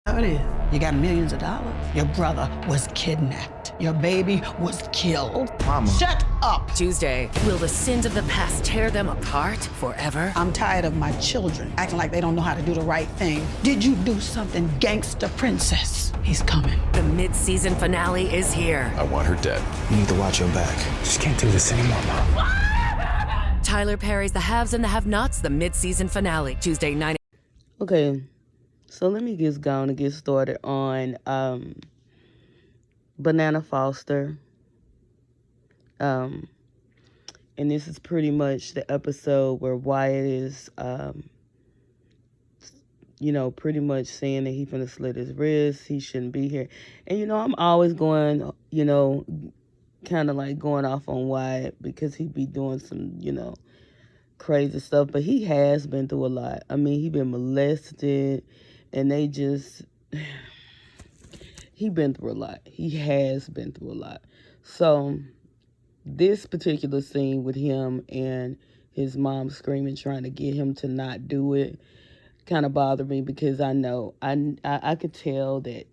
How it is? You got millions of dollars. Your brother was kidnapped. Your baby was killed. Mama. Shut up! Tuesday, will the sins of the past tear them apart forever? I'm tired of my children acting like they don't know how to do the right thing. Did you do something, gangster princess? He's coming. The mid-season finale is here. I want her dead. You need to watch your back. Just can't do this anymore, Mom. Tyler Perry's The Haves and the Have-Nots, the mid-season finale, Tuesday, 9. Okay, so let me just go on and get started on Banana Foster. And this is pretty much the episode where Wyatt is, pretty much saying that he's finna slit his wrist. He shouldn't be here. And, I'm always going, kind of like going off on Wyatt because he be doing some, crazy stuff. But he has been through a lot. I mean, he been molested and he been through a lot. He has been through a lot. So this particular scene with him and his mom screaming, trying to get him to not do it, kind of bothered me because I know, I could tell that,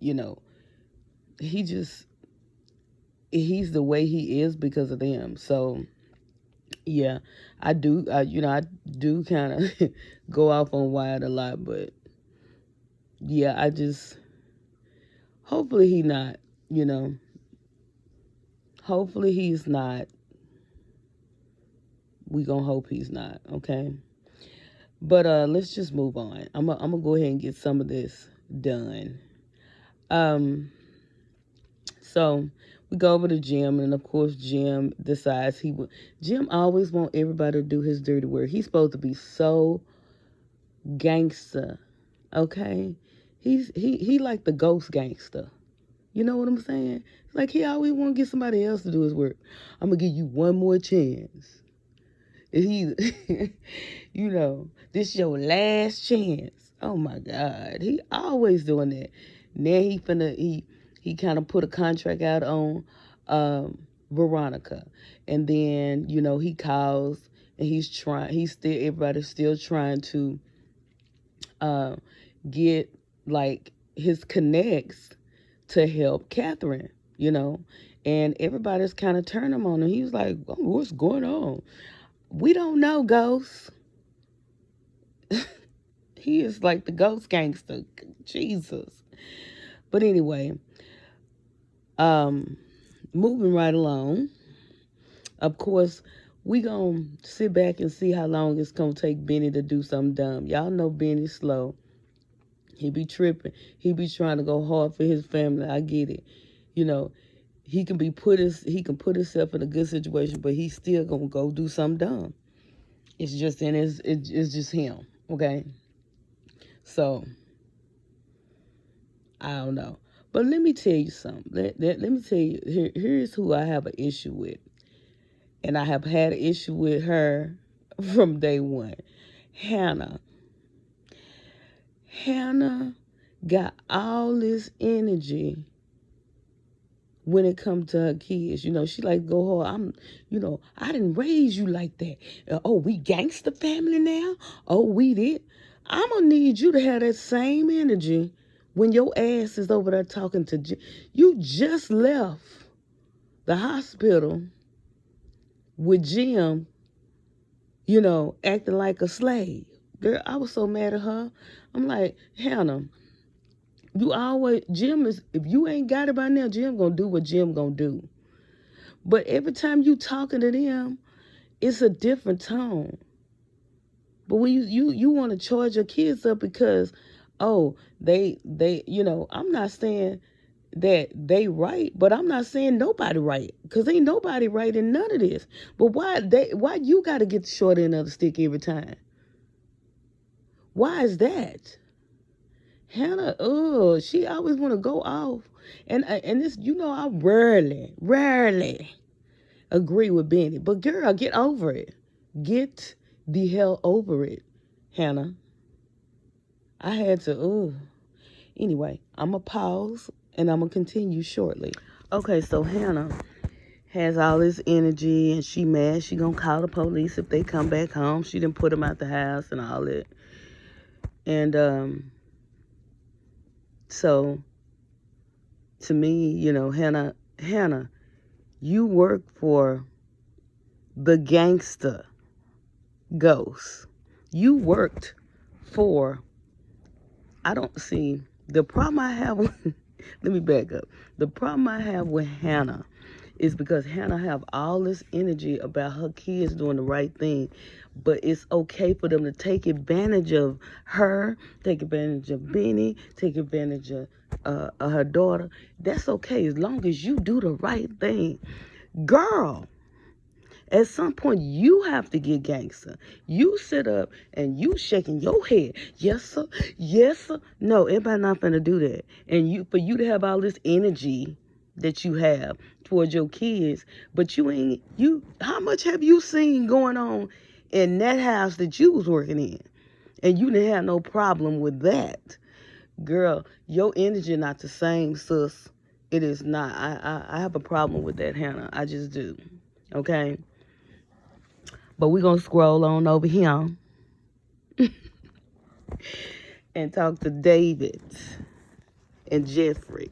he's the way he is because of them. So, yeah, I do kind of go off on Wyatt a lot, but yeah, hopefully he not, hopefully he's not. We gonna hope he's not, okay? But let's just move on. I'm gonna go ahead and get some of this done. So we go over to Jim, and of course Jim decides Jim always want everybody to do his dirty work. He's supposed to be so gangster, okay? He like the ghost gangster. You know what I'm saying? Like he always want to get somebody else to do his work. I'm gonna give you one more chance. He, this your last chance. Oh my God, he always doing that. Now he kind of put a contract out on Veronica, and then he calls and everybody's still trying to get like his connects to help Catherine, and everybody's kind of turning him on him. He was like, oh, what's going on? We don't know, Ghost. He is like the ghost gangster. Jesus. But anyway, moving right along. Of course, we gonna sit back and see how long it's gonna take Benny to do something dumb. Y'all know Benny's slow. He be tripping. He be trying to go hard for his family. I get it. He can put himself in a good situation, but he's still gonna go do something dumb. It's just it's just him, okay? So I don't know, but let me tell you something. Let me tell you. Here's who I have an issue with, and I have had an issue with her from day one. Hannah. Hannah got all this energy when it comes to her kids. She like go hard. I didn't raise you like that. Oh, we gangster family now? Oh, we did. I'm going to need you to have that same energy when your ass is over there talking to Jim. You just left the hospital with Jim, acting like a slave. Girl, I was so mad at her. I'm like, Hannah, if you ain't got it by now, Jim gonna do what Jim gonna do. But every time you talking to them, it's a different tone. But when you want to charge your kids up because, they I'm not saying that they right, but I'm not saying nobody right, because ain't nobody right in none of this. But why you got to get the short end of the stick every time? Why is that? Hannah, she always want to go off. And this, I rarely agree with Benny. But girl, get over it. Get the hell over it, Hannah. I had to, Anyway, I'm going to pause and I'm going to continue shortly. Okay, so Hannah has all this energy and she mad. She going to call the police if they come back home. She didn't put them out the house and all that. And, So, to me, you know, Hannah, you work for the gangster Ghost. You worked for, I don't see, the problem I have with, let me back up. The problem I have with Hannah is because Hannah have all this energy about her kids doing the right thing, but it's okay for them to take advantage of her, take advantage of Benny, take advantage of her daughter. That's okay as long as you do the right thing. Girl, at some point you have to get gangster. You sit up and you shaking your head. Yes, sir. Yes, sir. No, everybody not finna do that. And for you to have all this energy that you have towards your kids, but how much have you seen going on in that house that you was working in? And you didn't have no problem with that. Girl, your energy not the same, sis. It is not. I have a problem with that, Hannah. I just do. Okay? But we're going to scroll on over here and talk to David and Jeffrey.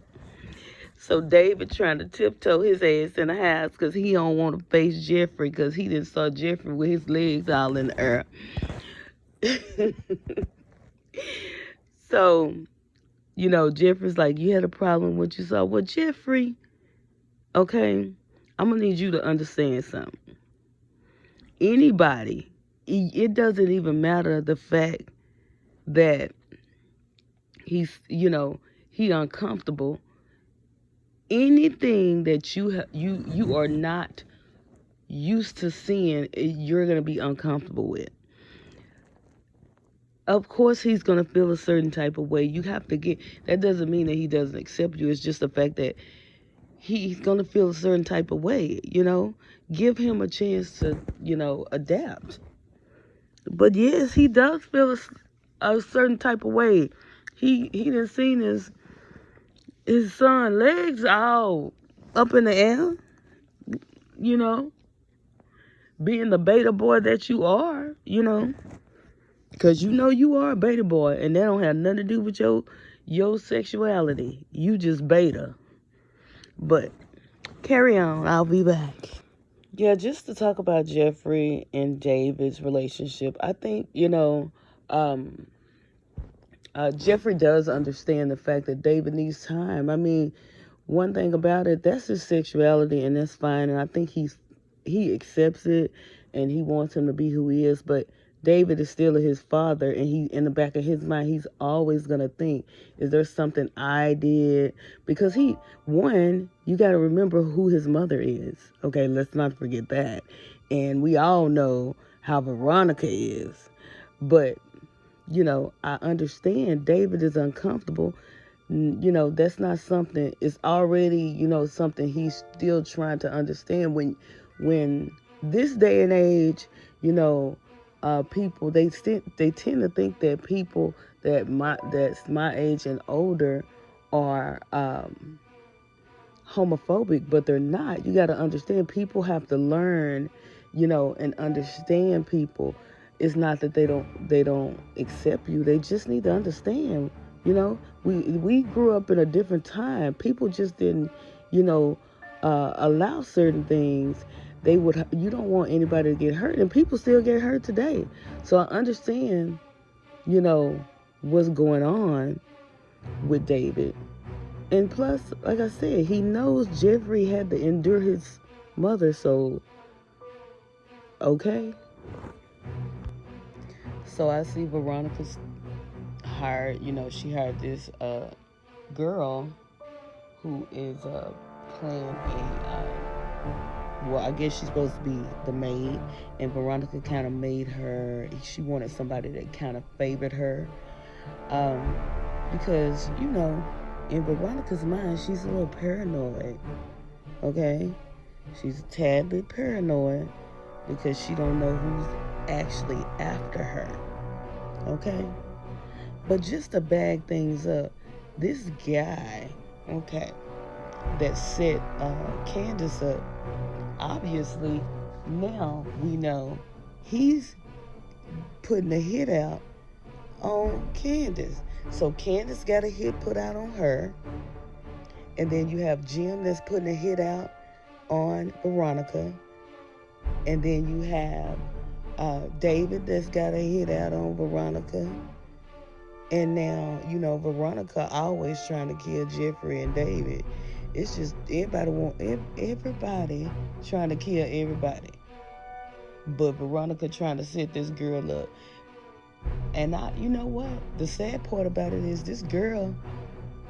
So David trying to tiptoe his ass in the house because he don't want to face Jeffrey because he didn't saw Jeffrey with his legs all in the air. So, you know, Jeffrey's like, you had a problem with what you saw. Well, Jeffrey, okay, I'm going to need you to understand something. Anybody, it doesn't even matter the fact that he's, you know, he uncomfortable. Anything that you are not used to seeing, you're going to be uncomfortable with. Of course, he's going to feel a certain type of way. You have to that doesn't mean that he doesn't accept you. It's just the fact that he's going to feel a certain type of way, you know. Give him a chance to, you know, adapt. But yes, he does feel a certain type of way. He done seen his son legs all up in the air, you know, being the beta boy that you are, you know, because you know you are a beta boy, and that don't have nothing to do with your sexuality. You just beta. But carry on, I'll be back. Yeah, just to talk about Jeffrey and David's relationship, I think, you know, Jeffrey does understand the fact that David needs time. I mean, one thing about it, that's his sexuality, and that's fine. And I think he accepts it, and he wants him to be who he is. But David is still his father, and he, in the back of his mind, he's always gonna think, is there something I did? Because you got to remember who his mother is. Okay, let's not forget that. And we all know how Veronica is, but you know, I understand David is uncomfortable. You know, that's not something, it's already, you know, something he's still trying to understand. When this day and age, you know, people, they tend to think that people that's my age and older are homophobic, but they're not. You got to understand, people have to learn, you know, and understand people. It's not that they don't accept you. They just need to understand. You know, we grew up in a different time. People just didn't, you know, allow certain things. You don't want anybody to get hurt, and people still get hurt today. So I understand, you know, what's going on with David. And plus, like I said, he knows Jeffrey had to endure his mother, so okay. So I see Veronica's hired, you know, she hired this girl who is playing well, I guess she's supposed to be the maid, and Veronica kind of made her, she wanted somebody that kind of favored her, because, you know, in Veronica's mind, she's a little paranoid, okay? She's a tad bit paranoid because she don't know who's actually after her, okay? But just to bag things up, this guy, okay, that set Candace up, obviously now we know he's putting a hit out on Candace. So Candace got a hit put out on her. And then you have Jim that's putting a hit out on Veronica. And then you have David that's got a hit out on Veronica. And now, you know, Veronica always trying to kill Jeffrey and David. It's just everybody trying to kill everybody. But Veronica trying to set this girl up. And you know what? The sad part about it is this girl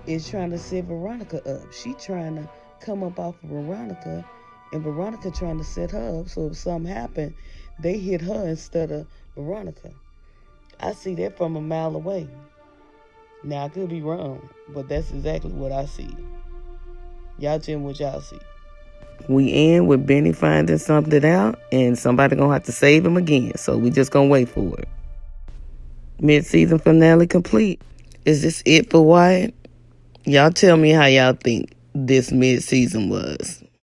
is trying to set Veronica up. She trying to come up off of Veronica, and Veronica trying to set her up. So if something happened, they hit her instead of Veronica. I see that from a mile away. Now, I could be wrong, but that's exactly what I see. Y'all tell me what y'all see. We end with Benny finding something out, and somebody gonna have to save him again. So we just gonna wait for it. Mid-season finale complete. Is this it for Wyatt? Y'all tell me how y'all think this mid-season was.